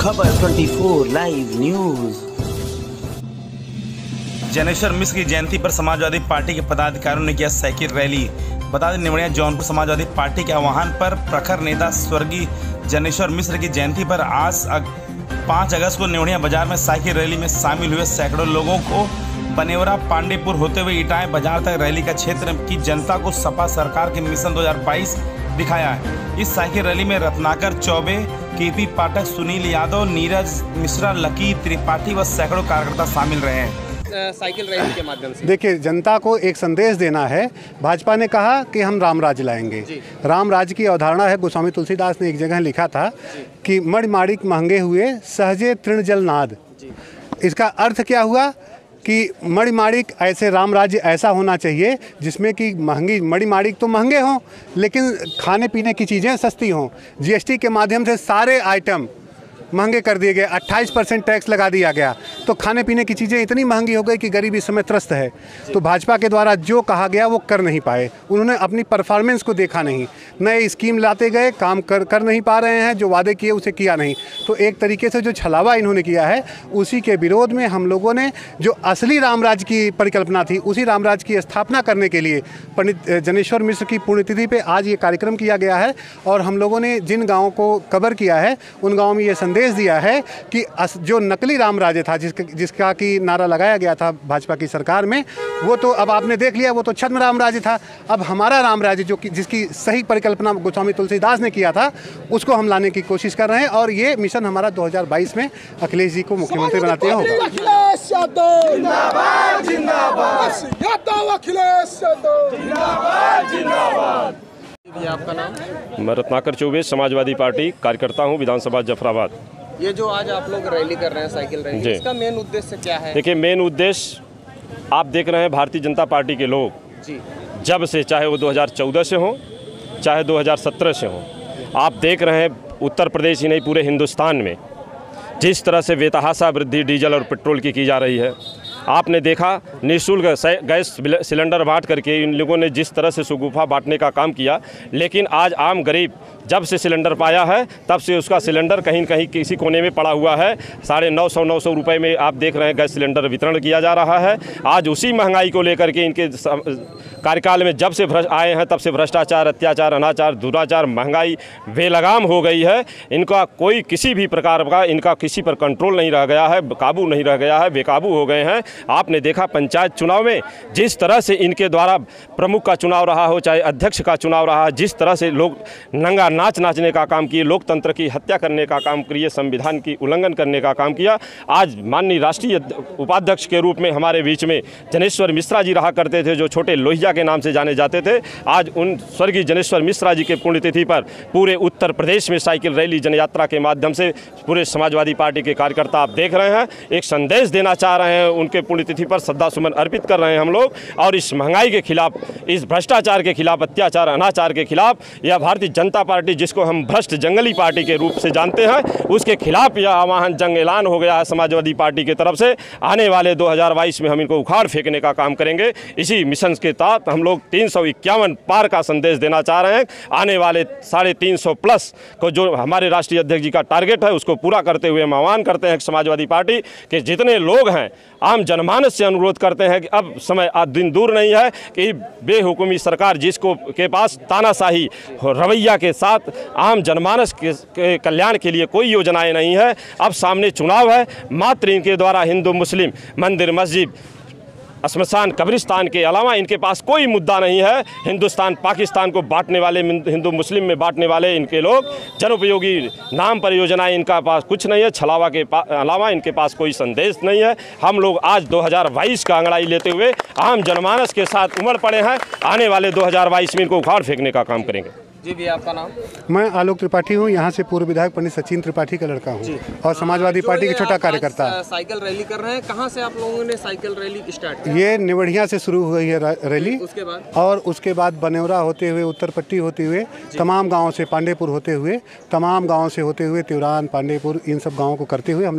खबर 24 live news. Janeshwar Mishra की जयंती पर समाजवादी पार्टी के पदाधिकारियों ने किया साइकिल रैली। बता दें, निवड़िया जौनपुर समाजवादी पार्टी के आह्वान पर प्रखर नेता स्वर्गीय जनेश्वर मिश्र की जयंती पर आज 5 अगस्त को निवड़िया बाजार में साइकिल रैली में शामिल हुए सैकड़ों लोगों को बनेवरा पांडेपुर होते हुए इटाएं बाजार तक रैली का क्षेत्र की जनता को सपा सरकार के मिशन 2022 दिखाया है। इस साइकिल रैली में रत्नाकर चौबे, केपी पाठक, सुनील यादव, नीरज मिश्रा, लकी त्रिपाठी व सैकड़ों कार्यकर्ता शामिल रहे हैं। साइकिल रैली के माध्यम से देखिए, जनता को एक संदेश देना है। भाजपा ने कहा कि हम राम राज्य लाएंगे। राम राज्य की अवधारणा है। गोस्वामी तुलसीदास ने एक जगह लिखा था कि मणिमाणिक महंगे हुए सहजे तृण जल नाद। इसका अर्थ क्या हुआ कि मणिमाणिक ऐसे राम राज्य ऐसा होना चाहिए जिसमें कि महंगी मणिमाणिक तो महंगे हों लेकिन खाने पीने की चीज़ें सस्ती हों। जीएसटी के माध्यम से सारे आइटम महंगे कर दिए गए, 28% टैक्स लगा दिया गया, तो खाने पीने की चीज़ें इतनी महंगी हो गई कि गरीब इस समय त्रस्त है। तो भाजपा के द्वारा जो कहा गया वो कर नहीं पाए। उन्होंने अपनी परफॉर्मेंस को देखा नहीं। नए स्कीम लाते गए, काम कर नहीं पा रहे हैं। जो वादे किए उसे किया नहीं। तो एक तरीके से जो छलावा इन्होंने किया है उसी के विरोध में हम लोगों ने जो असली राम राज्य की परिकल्पना थी उसी राम राज्य की स्थापना करने के लिए पंडित जनेश्वर मिश्र की पुण्यतिथि पर आज ये कार्यक्रम किया गया है। और हम लोगों ने जिन गाँवों को कवर किया है उन गाँवों में ये संदेश दिया है कि जो नकली राम राज्य था जिसका कि नारा लगाया गया था भाजपा की सरकार में, वो तो अब आपने देख लिया, वो तो छद्म राम राज्य था। अब हमारा राम राज्य जो कि जिसकी सही परिकल्पना गोस्वामी तुलसीदास ने किया था उसको हम लाने की कोशिश कर रहे हैं। और ये मिशन हमारा 2022 में अखिलेश जी को मुख्यमंत्री बनाते हैं होगा। अखिलेश यादव जिंदाबाद, जिंदाबाद यादव, अखिलेश यादव जिंदाबाद, जिंदाबाद। ये आपका नाम? मैं रत्नाकर चौबे, समाजवादी पार्टी कार्यकर्ता हूँ, विधानसभा जफराबाद। ये जो आज आप लोग रैली कर रहे हैं, साइकिल रैली, इसका मेन उद्देश्य क्या है? देखिए, मेन उद्देश्य आप देख रहे हैं, भारतीय जनता पार्टी के लोग जी जब से, चाहे वो 2014 से हो चाहे 2017 से हो, आप देख रहे हैं उत्तर प्रदेश ही नहीं पूरे हिंदुस्तान में जिस तरह से बेतहाशा वृद्धि डीजल और पेट्रोल की जा रही है। आपने देखा निःशुल्क गैस सिलेंडर बांट करके इन लोगों ने जिस तरह से शगुफा बांटने का काम किया, लेकिन आज आम गरीब जब से सिलेंडर पाया है तब से उसका सिलेंडर कहीं न कहीं किसी कोने में पड़ा हुआ है। 950 रुपये में आप देख रहे हैं गैस सिलेंडर वितरण किया जा रहा है। आज उसी महंगाई को लेकर के इनके कार्यकाल में जब से आए हैं तब से भ्रष्टाचार, अत्याचार, अनाचार, दुराचार, महंगाई बेलगाम हो गई है। इनका कोई किसी भी प्रकार का इनका किसी पर कंट्रोल नहीं रह गया है, काबू नहीं रह गया है, बेकाबू हो गए हैं। आपने देखा पंचायत चुनाव में जिस तरह से इनके द्वारा प्रमुख का चुनाव रहा हो चाहे अध्यक्ष का चुनाव रहा, जिस तरह से लोग नंगा नाच नाचने का काम किए, लोकतंत्र की हत्या करने का काम किए, संविधान की उल्लंघन करने का काम किया। आज माननीय राष्ट्रीय उपाध्यक्ष के रूप में हमारे बीच में जनेश्वर मिश्रा जी रहा करते थे, जो छोटे लोहिया के नाम से जाने जाते थे। आज उन स्वर्गीय जनेश्वर मिश्रा जी के पुण्यतिथि पर पूरे उत्तर प्रदेश में साइकिल रैली जनयात्रा के माध्यम से पूरे समाजवादी पार्टी के कार्यकर्ता आप देख रहे हैं, एक संदेश देना चाह रहे हैं। उनके पुण्यतिथि पर श्रद्धा सुमन अर्पित कर रहे हैं हम लोग। और इस महंगाई के खिलाफ, इस भ्रष्टाचार के खिलाफ, अत्याचार अनाचार के खिलाफ, यह भारतीय जनता पार्टी जिसको हम भ्रष्ट जंगली पार्टी के रूप से जानते हैं, उसके खिलाफ यह आह्वान जंग ऐलान हो गया है समाजवादी पार्टी की तरफ से। आने वाले 2022 में हम इनको उखाड़ फेंकने का काम करेंगे। इसी मिशन के तहत हम लोग 351 पार का संदेश देना चाह रहे हैं। आने वाले 350 प्लस को जो हमारे राष्ट्रीय अध्यक्ष जी का टारगेट है उसको पूरा करते हुए हम आह्वान करते हैं समाजवादी पार्टी के जितने लोग हैं, आम जनमानस से अनुरोध करते हैं कि अब समय दिन दूर नहीं है कि बेहुकुमी सरकार जिसको के पास तानाशाही रवैया के साथ आम जनमानस के कल्याण के लिए कोई योजनाएं नहीं है। अब सामने चुनाव है, मात्र इनके द्वारा हिंदू मुस्लिम मंदिर मस्जिद श्मशान कब्रिस्तान के अलावा इनके पास कोई मुद्दा नहीं है। हिंदुस्तान पाकिस्तान को बांटने वाले, हिंदू मुस्लिम में बांटने वाले इनके लोग, जनोपयोगी नाम पर योजनाएं इनका पास कुछ नहीं है। छलावा के अलावा इनके पास कोई संदेश नहीं है। हम लोग आज 2022 का अंगड़ाई लेते हुए आम जनमानस के साथ उमड़ पड़े हैं। आने वाले 2022 में इनको उखाड़ फेंकने का काम करेंगे। जी भी आपका नाम? मैं आलोक त्रिपाठी हूँ, यहाँ से पूर्व विधायक पंडित सचिन त्रिपाठी का लड़का हूँ और समाजवादी पार्टी के छोटा कार्यकर्ता। साइकिल रैली कर रहे हैं, कहाँ से आप लोगों ने साइकिल रैली स्टार्ट की? ये निवड़िया से शुरू हुई है रैली, उसके बाद और उसके बाद बनेवरा होते हुए, उत्तर पट्टी होते हुए, तमाम गाँव से, पांडेपुर होते हुए, तमाम गाँव से होते हुए, तिवरान, पांडेपुर, इन सब गाँवों को करते हुए हम लोग